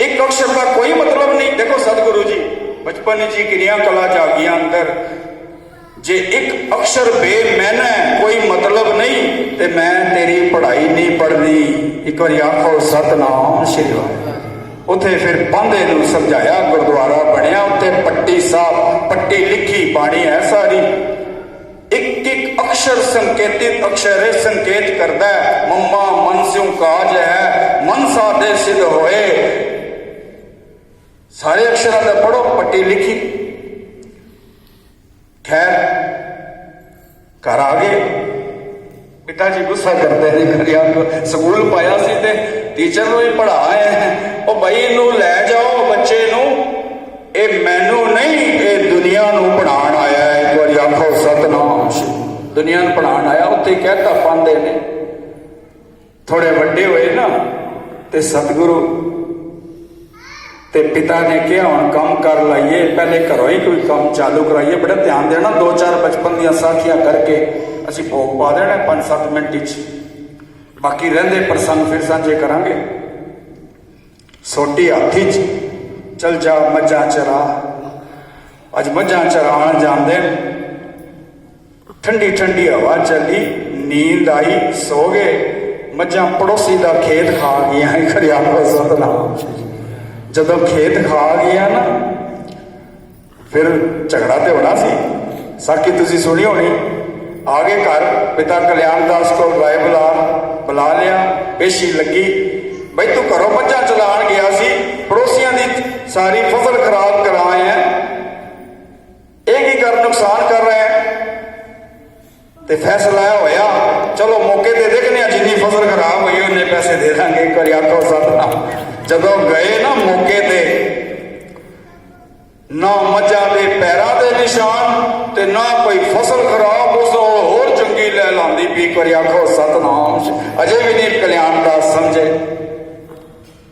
एक अक्षर का कोई मतलब नहीं। देखो सतगुरु जी बचपन जी किनिया कला जागिया अंदर, जे एक अक्षर बेमैना कोई मतलब नहीं ते मैं तेरी पढ़ाई नहीं पढ़नी। एक बार आखो सतनाम श्री वाहिगुरू। उत्थे फिर पांधे नूं समझाया, गुरुद्वारा बनया, उत्ते पट्टी साहब पट्टी लिखी बाणी है सारी, एक एक अक्षर संकेतित अक्षर है, संकेत करता है मम्मा मन स्यों काज है, मन साधे सिद्ध होए। सारे अक्षरों का पढ़ो, पट्टी लिखी। खैर घर आ गए, पिताजी गुस्सा करते हैं, स्कूल पाया सी ते टीचर नूं ही पढ़ा आए हैं, ओ भाई इनू लै जाओ बच्चे नूं, ए मैनू नहीं ए दुनिया नूं पढ़ाण आया है। एक बार आखो सतनाम, दुनिया नूं पढ़ाण आया। उत्ते कहता पांदे ने थोड़े वड्डे होए ना ते सतगुरु ते पिता ने कहा हुण काम कर लाइए, पहले घरों ही कोई काम चालू कराइए। बड़ा ध्यान देना, 2-4 बचपन दी साखियां करके असी भोग पा देना 5-7 मिनट च, बाकी रहिंदे प्रसंग फिर सांझे करांगे। सोटी हाथी च, चल जा मझां चरा। अज मझां चराण जांदे, ठंडी ठंडी हवा चली, नींद आई, सो गए। मझां पड़ोसी का खेत खा गया, खड़िया सतनाम। जदों खेत खा गया ना फिर झगड़ा तो होना सी, साखी तुसी सुनी होनी। आगे घर पिता कल्याण दास को राय बुला लिया, पेशी लगी, भाई तू घरों मझां चलान गया सी, पड़ोसियों की सारी फसल खराब कराए हैं, एक ही कर नुकसान कर रहे हैं। तो फैसला होया चलो मौके ते देखने जिन्नी फसल खराब हुई उन्ने पैसे दे देंगे। एक बार आखो सतनाम। जदों गए ना मौके ते, ना मझां दे पैरां दे निशान ते ना कोई फसल खराब, उस होर चंगी लै लांदी पी। एक बार आखो सतनाम। अजे भी नहीं कल्याण दास समझे,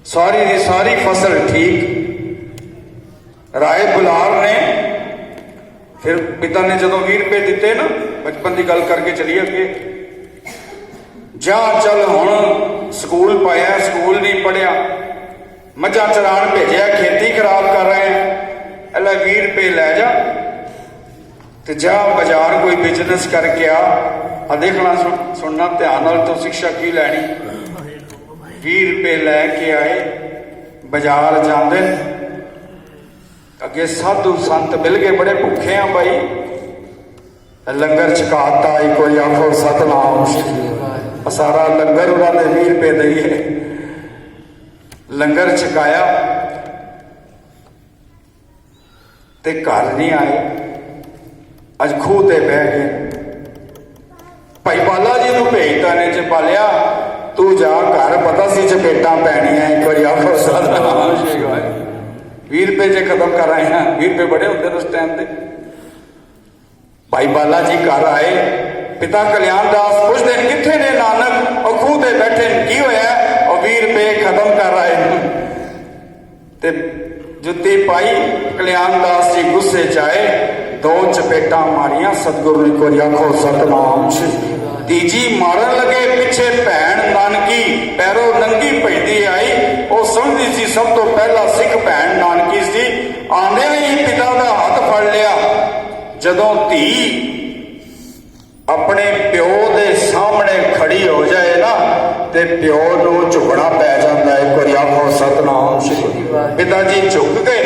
सारी दी सारी फसल ठीक। राय बुलार ने फिर पिता ने जदों 20 रुपए दिते ना, बचपन की गल करके चलिए अगे, जा चल हुण स्कूल पाया, स्कूल नहीं पढ़िया, मझां चरान भेजिया, खेती खराब कर रहे हैं, अल्लाह 20 रुपए लै जा ते जा बाजार कोई बिजनेस करके आ। देखना सुनना ध्यान नाल, तो शिक्षा की लैनी। 20 रुपए लैके आए, बाजार जाते, अगे साधु संत मिल गए, बड़े भुखे हैं भाई, लंगर छकाता। कोई आखो सतनाम। सारा लंगर उन्होंने 20 रुपए दिए, लंगर छकाया ते घर नहीं आए। अज खूह ते बह गए, भाई बाला जी को भेजता ने चपालिया, तू जा घर, पता सी चपेटा पैनिया। एक बार आखो सतनाम। 20 रुपए जे खत्म कर आए हैं, 20 रुपए बड़े होंगे उस टाइम पे। भाई बाला जी घर आए, पिता कल्याण दास पुछते किथे ने नानक, और खूह ते बैठे की होया, और 20 रुपए खत्म कर आए ते जुत्ती पाई। कल्याण दास जी गुस्से च आए, 2 चपेटा मारिया। सतगुरु ने कोई आखो सतनाम। तीजी मारन लगे, पिछे भैन नानकी पैरों नंगी भजदी आई। वो समझती सी सब तो पहला सिख भैन नानकी सी। आंदे ही पिता का हाथ फड़ लिया। जदों धी अपने प्यो के सामने खड़ी हो जाए ना, ते प्यो नूं झुकना पै जाता है। कोई आखो सतनाम। पिताजी झुक गए,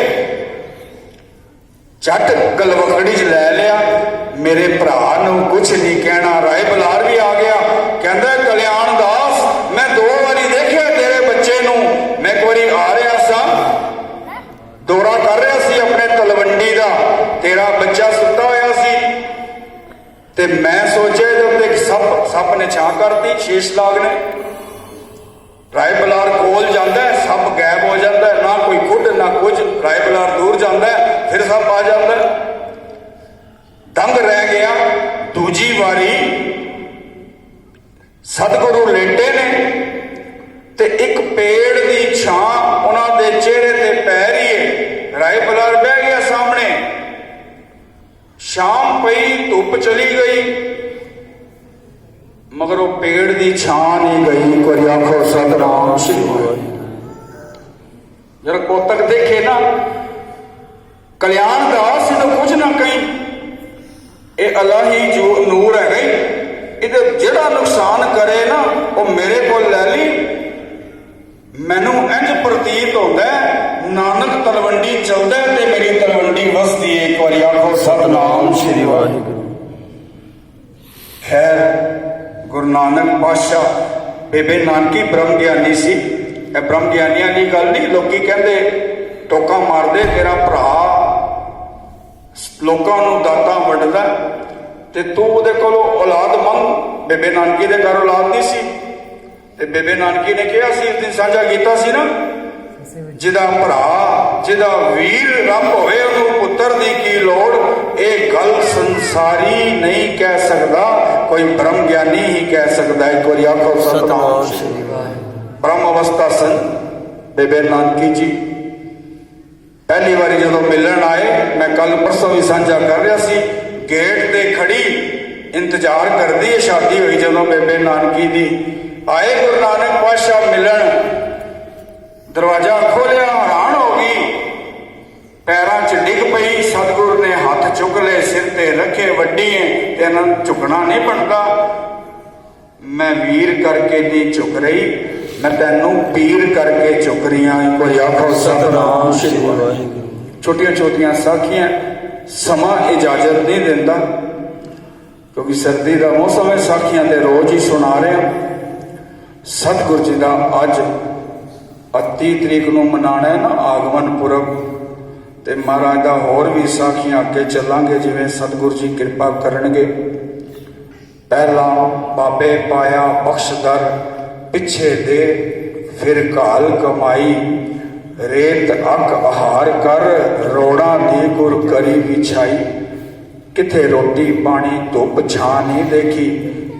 झट गलवकड़ी च लै लिया, मेरे भरा नूं कुछ नहीं कहना। राय बुलार भी आ गया, कहता कल्याण दास मैं 2 बारी देखिया तेरे बच्चे नूं, मैं एक बारी आ रहा सा, दौरा कर रहा सी अपने तलवंडी का, तेरा बच्चा सुता होया सी ते मैं सोचे जब एक सप ने छां करती, शीश लागने। राय बुलार कोल जाता है, सप गायब हो जाता है, ना कोई खुद ना कुछ। राय बुलार दूर जाता है, फिर सप आ जाता है। दंग रह गया। दूजी बारी सतगुरु लेटे ने ते एक पेड़ की छां उन्होंने चेहरे ते पै रही है। राय बुलार बह गया सामने। शाम पई, धुप चली गई, मगर वो पेड़ की छां नहीं गई। कोई आखो सतनाम। ਜਦ ਕੋਤਕ ਦੇਖੇ ਨਾ ਕਲਿਆਣ ਦਾਸ ਇਹਨੂੰ ਕੁਝ ਨਾ ਕਹੀਂ, ਇਹ ਅਲਾਹੀ ਜੋ ਨੂਰ ਹੈਗਾ ਹੀ, ਇਹਦੇ ਜਿਹੜਾ ਨੁਕਸਾਨ ਕਰੇ ਨਾ ਉਹ ਮੇਰੇ ਕੋਲ ਲੈ ਲਈ। ਮੈਨੂੰ ਇੰਝ ਪ੍ਰਤੀਤ ਹੁੰਦਾ ਨਾਨਕ ਤਲਵੰਡੀ ਚੱਲਦਾ ਤੇ ਮੇਰੀ ਤਲਵੰਡੀ ਵਸਦੀ ਹੈ। ਇੱਕ ਵਾਰੀ ਆਖੋ ਸਤਨਾਮ ਸ੍ਰੀ ਵਾਹਿਗੁਰੂ। ਖੈਰ ਗੁਰੂ ਨਾਨਕ ਪਾਤਸ਼ਾਹ ਬੇਬੇ ਨਾਨਕੀ ਬ੍ਰਹਮ ਗਿਆਨੀ ਸੀ। ਇਹ ਬ੍ਰਹਮ ਗਿਆਨੀਆਂ ਦੀ ਗੱਲ ਨਹੀਂ, ਲੋਕੀ ਕਹਿੰਦੇ ਟੋਕਾ ਮਾਰਦੇ ਤੇਰਾ ਭਰਾ ਲੋਕਾਂ ਨੂੰ ਦਾਤਾਂ ਵੰਡਦਾ ਤੇ ਤੂੰ ਉਹਦੇ ਕੋਲੋਂ ਔਲਾਦ ਮੰਗ। ਬੇਬੇ ਨਾਨਕੀ ਦੇ ਘਰ ਔਲਾਦ ਨਹੀਂ ਸੀ ਤੇ ਬੇਬੇ ਨਾਨਕੀ ਨੇ ਕਿਹਾ ਸੀ, ਇਸ ਦਿਨ ਸਾਂਝਾ ਕੀਤਾ ਸੀ ਨਾ, ਜਿਹਦਾ ਭਰਾ ਜਿਹਦਾ ਵੀਰ ਰੱਬ ਹੋਵੇ ਉਹਨੂੰ ਪੁੱਤਰ ਦੀ ਕੀ ਲੋੜ। ਇਹ ਗੱਲ ਸੰਸਾਰੀ ਨਹੀਂ ਕਹਿ ਸਕਦਾ, ਕੋਈ ਬ੍ਰਹਮ ਗਿਆਨੀ ਹੀ ਕਹਿ ਸਕਦਾ। ਇੱਕ ਵਾਰੀ ਆਖੋ ਸਤਨਾਮ ਸ੍ਰੀ ਵਾਹਿਗੁਰੂ। ਬ੍ਰਹਮ ਅਵਸਥਾ ਸਨ ਬੇਬੇ ਨਾਨਕੀ ਜੀ। ਪਹਿਲੀ ਵਾਰੀ ਜਦੋਂ ਮਿਲਣ ਆਏ, ਮੈਂ ਕੱਲ ਪਰਸੋਂ ਵੀ ਸਾਂਝਾ ਕਰ ਰਿਹਾ ਸੀ, ਗੇਟ ਤੇ ਖੜੀ ਇੰਤਜ਼ਾਰ ਕਰਦੀ ਹੈ। ਸ਼ਾਦੀ ਹੋਈ ਜਦੋਂ ਬੇਬੇ ਨਾਨਕੀ ਦੀ, ਆਏ ਗੁਰੂ ਨਾਨਕ ਪਾਤਸ਼ਾਹ ਮਿਲਣ, ਦਰਵਾਜ਼ਾ ਖੋਲਿਆ, ਹੈਰਾਨ ਹੋ ਗਈ, ਪੈਰਾਂ 'ਚ ਡਿੱਗ ਪਈ। ਸਤਿਗੁਰੂ ਨੇ ਹੱਥ ਚੁੱਕ ਲਏ, ਸਿਰ ਤੇ ਰੱਖੇ, ਵੱਡੀ ਹੈ ਤੇ ਇਹਨਾਂ ਨੂੰ ਝੁਕਣਾ ਨਹੀਂ ਬਣਦਾ। ਮੈਂ ਵੀਰ ਕਰਕੇ ਨਹੀਂ ਝੁਕ ਰਹੀ, ਮੈਂ ਤੈਨੂੰ ਪੀਰ ਕਰਕੇ ਝੁਕ ਰਹੀ ਹਾਂ। ਇੱਕ ਵਾਰੀ ਆਖੋ ਸਤਨਾਮ ਸ੍ਰੀ ਵਾਹਿਗੁਰੂ। ਛੋਟੀਆਂ ਛੋਟੀਆਂ ਸਾਖੀਆਂ ਸਮਾਂ ਇਜਾਜ਼ਤ ਨਹੀਂ ਦਿੰਦਾ, ਕਿਉਂਕਿ ਸਰਦੀ ਦਾ ਮੌਸਮ ਹੈ, ਸਾਖੀਆਂ ਤੇ ਰੋਜ਼ ਹੀ ਸੁਣਾ ਰਹੇ ਹਾਂ। ਸਤਿਗੁਰੂ ਜੀ ਦਾ ਅੱਜ 31 ਤਰੀਕ ਨੂੰ ਮਨਾਉਣਾ ਹੈ ਨਾ ਆਗਮਨ ਪੁਰਬ, ਤੇ ਮਹਾਰਾਜ ਦਾ ਹੋਰ ਵੀ ਸਾਖੀਆਂ ਅੱਗੇ ਚੱਲਾਂਗੇ ਜਿਵੇਂ ਸਤਿਗੁਰੂ ਜੀ ਕਿਰਪਾ ਕਰਨਗੇ। ਪਹਿਲਾਂ ਬਾਬੇ ਪਾਇਆ ਬਖਸ਼ਦਰ, ਪਿੱਛੇ ਦੇ ਫਿਰ ਘਾਲ ਕਮਾਈ, ਰੇਤ ਅੱਕ ਆਹਾਰ ਕਰ, ਰੋੜਾਂ ਦੀ ਗੁਰ ਕਰੀ ਵਿਛਾਈ। ਕਿਥੇ ਰੋਟੀ ਪਾਣੀ ਧੁੱਪ ਛਾਂ ਨਹੀਂ ਦੇਖੀ,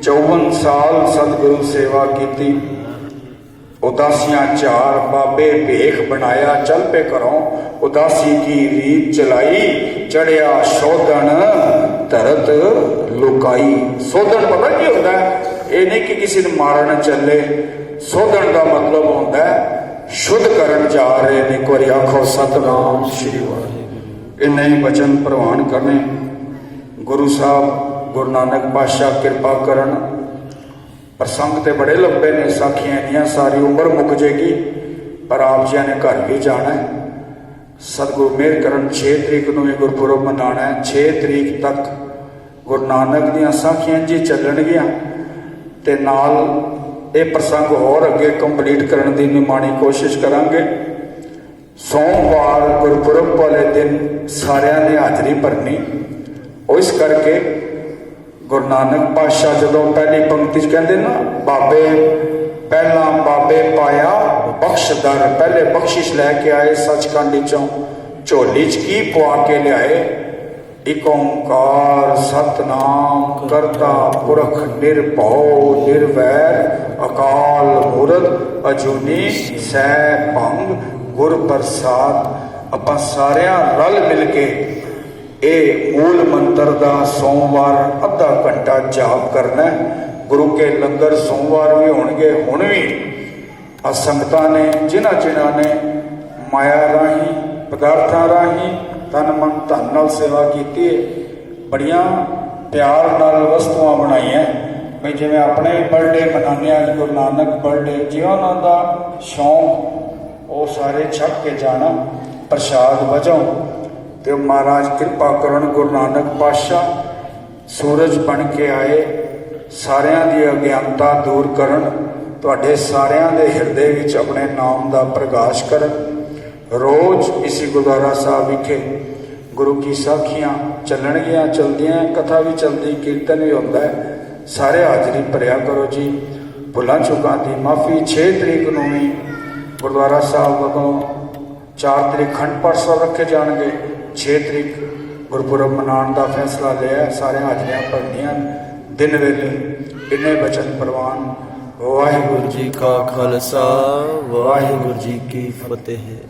54 ਸਾਲ ਸਤਿਗੁਰੂ ਸੇਵਾ ਕੀਤੀ। ਉਦਾਸੀਆਂ ਚਾਰ ਬਾਬੇ ਭੇਖ ਬਣਾਇਆ, ਚੱਲ ਪੇ ਘਰੋਂ ਉਦਾਸੀ ਕੀ ਰੀਤ ਚਲਾਈ। ਚੜਿਆ ਸੋਧਣ ਧਰਤ ਲੁਕਾਈ। ਸੋਧਣ ਪਤਾ ਕੀ ਹੁੰਦਾ? ਇਹ ਨਹੀਂ ਕਿ ਕਿਸੇ ਨੂੰ ਮਾਰਨ ਚੱਲੇ, ਸੋਧਣ ਦਾ ਮਤਲਬ ਹੁੰਦਾ ਸ਼ੁੱਧ ਕਰਨ ਜਾ ਰਹੇ ਨੇ। ਇੱਕ ਵਾਰੀ ਆਖੋ ਸਤਨਾਮ ਸ੍ਰੀ ਵਾਹਿਗੁਰੂ। ਇਹ ਨਹੀਂ ਬਚਨ ਪ੍ਰਵਾਨ ਕਰਨੇ। ਗੁਰੂ ਸਾਹਿਬ ਗੁਰੂ ਨਾਨਕ ਪਾਤਸ਼ਾਹ ਕਿਰਪਾ ਕਰਨ। ਪ੍ਰਸੰਗ ਤੇ ਬੜੇ ਲੰਬੇ ਨੇ, ਸਾਖੀਆਂ ਇੰਨੀਆਂ ਸਾਰੀ ਉਮਰ ਮੁੱਕ ਜੇਗੀ, ਪਰ ਆਪ ਜੀ ਨੇ ਘਰ ਵੀ ਜਾਣਾ ਹੈ। ਸਤਿਗੁਰੂ ਮਿਹਰ ਕਰਨ 6 ਤਰੀਕ ਨੂੰ ਇਹ ਗੁਰਪੁਰਬ ਮਨਾਉਣਾ ਹੈ। 6 ਤਰੀਕ ਤੱਕ ਗੁਰੂ ਨਾਨਕ ਦੀਆਂ ਸਾਖੀਆਂ ਜੀ ਚੱਲਣਗੀਆਂ ਤੇ ਨਾਲ ਇਹ ਪ੍ਰਸੰਗ ਹੋਰ ਅੱਗੇ ਕੰਪਲੀਟ ਕਰਨ ਦੀ ਨਿਮਾਣੀ ਕੋਸ਼ਿਸ਼ ਕਰਾਂਗੇ। ਸੋਮਵਾਰ ਗੁਰਪੁਰਬ ਵਾਲੇ ਦਿਨ ਸਾਰਿਆਂ ਨੇ ਹਾਜ਼ਰੀ ਭਰਨੀ। ਉਹ ਇਸ ਕਰਕੇ ਗੁਰੂ ਨਾਨਕ ਪਾਤਸ਼ਾਹ ਜਦੋਂ ਪਹਿਲੀ ਪੰਕਤੀ 'ਚ ਕਹਿੰਦੇ ਨਾ, ਬਾਬੇ ਪਹਿਲਾਂ ਬਾਬੇ ਪਾਇਆ ਬਖਸ਼ਦਰ, ਪਹਿਲੇ ਬਖਸ਼ਿਸ਼ ਲੈ ਕੇ ਆਏ ਸੱਚਖੰਡ 'ਚੋਂ, ਝੋਲੀ 'ਚ ਕੀ ਪਵਾ ਕੇ ਲਿਆਏ? ਇਕ ਓੰਕਾਰ ਸਤਨਾਮ ਕਰਤਾ ਪੁਰਖ ਨਿਰਭਉ ਨਿਰਵੈਰ, ਅਕਾਲ ਮੂਰਤ ਅਜੂਨੀ ਸੈਭੰਗ ਗੁਰ ਪ੍ਰਸਾਦ। ਆਪਾਂ ਸਾਰਿਆਂ ਰਲ ਮਿਲ ਕੇ ਇਹ ਮੂਲ ਮੰਤਰ ਦਾ ਸੋਮਵਾਰ ਅੱਧਾ ਘੰਟਾ ਜਾਪ ਕਰਨਾ। ਗੁਰੂ ਕੇ ਲੰਗਰ ਸੋਮਵਾਰ ਵੀ ਹੋਣਗੇ। ਹੁਣ ਵੀ ਆ ਸੰਗਤਾਂ ਨੇ ਜਿਨ੍ਹਾਂ ਨੇ ਮਾਇਆ ਰਾਹੀਂ ਪਦਾਰਥਾਂ ਰਾਹੀਂ ਤਨ ਮਨ ਧਨ ਨਾਲ ਸੇਵਾ ਕੀਤੀ ਹੈ, ਬੜੀਆਂ ਪਿਆਰ ਨਾਲ ਵਸਤੂਆਂ ਬਣਾਈਆਂ। ਬਈ ਜਿਵੇਂ ਆਪਣੇ ਬਰਥਡੇ ਮਨਾਉਂਦੇ ਆ, ਗੁਰੂ ਨਾਨਕ ਬਰਥਡੇ, ਜੇ ਉਹਨਾਂ ਦਾ ਸ਼ੌਂਕ ਉਹ ਸਾਰੇ ਛੱਕ ਕੇ ਜਾਣਾ ਪ੍ਰਸ਼ਾਦ ਵਜੋਂ। ਤੇ ਮਹਾਰਾਜ ਕਿਰਪਾ ਕਰਨ, ਗੁਰੂ ਨਾਨਕ ਪਾਤਸ਼ਾਹ ਸੂਰਜ ਬਣ ਕੇ ਆਏ, ਸਾਰਿਆਂ ਦੀ ਅਗਿਆਨਤਾ ਦੂਰ ਕਰਨ, ਤੁਹਾਡੇ ਸਾਰਿਆਂ ਦੇ ਹਿਰਦੇ ਵਿੱਚ ਆਪਣੇ ਨਾਮ ਦਾ ਪ੍ਰਕਾਸ਼ ਕਰਨ। ਰੋਜ਼ ਇਸੇ ਗੁਰਦੁਆਰਾ ਸਾਹਿਬ ਵਿਖੇ ਗੁਰੂ ਕੀ ਸਾਖੀਆਂ ਚੱਲਣਗੀਆਂ, ਚਲਦੀਆਂ, ਕਥਾ ਵੀ ਚਲਦੀ, ਕੀਰਤਨ ਵੀ ਹੁੰਦਾ ਹੈ। ਸਾਰੇ ਹਾਜ਼ਰੀ ਭਰਿਆ ਕਰੋ ਜੀ। ਭੁੱਲਾਂ ਚੁੱਕਾਂ ਦੀ ਮਾਫੀ। 6 ਤਰੀਕ ਨੂੰ ਵੀ ਗੁਰਦੁਆਰਾ ਸਾਹਿਬ ਵੱਲੋਂ 4 ਤਰੀਕ ਖੰਡ ਪਾਠ ਸਾਹਿਬ ਰੱਖੇ ਜਾਣਗੇ, 6 ਤਰੀਕ ਗੁਰਪੁਰਬ ਮਨਾਉਣ ਦਾ ਫੈਸਲਾ ਲਿਆ। ਸਾਰੇ ਹਾਜ਼ਰੀਆਂ ਭਰਨੀਆਂ ਦਿਨ ਵੇਲੇ। ਇੰਨੇ ਬਚਨ ਪ੍ਰਵਾਨ। ਵਾਹਿਗੁਰੂ ਜੀ ਕਾ ਖਾਲਸਾ, ਵਾਹਿਗੁਰੂ ਜੀ ਕੀ ਫਤਿਹ।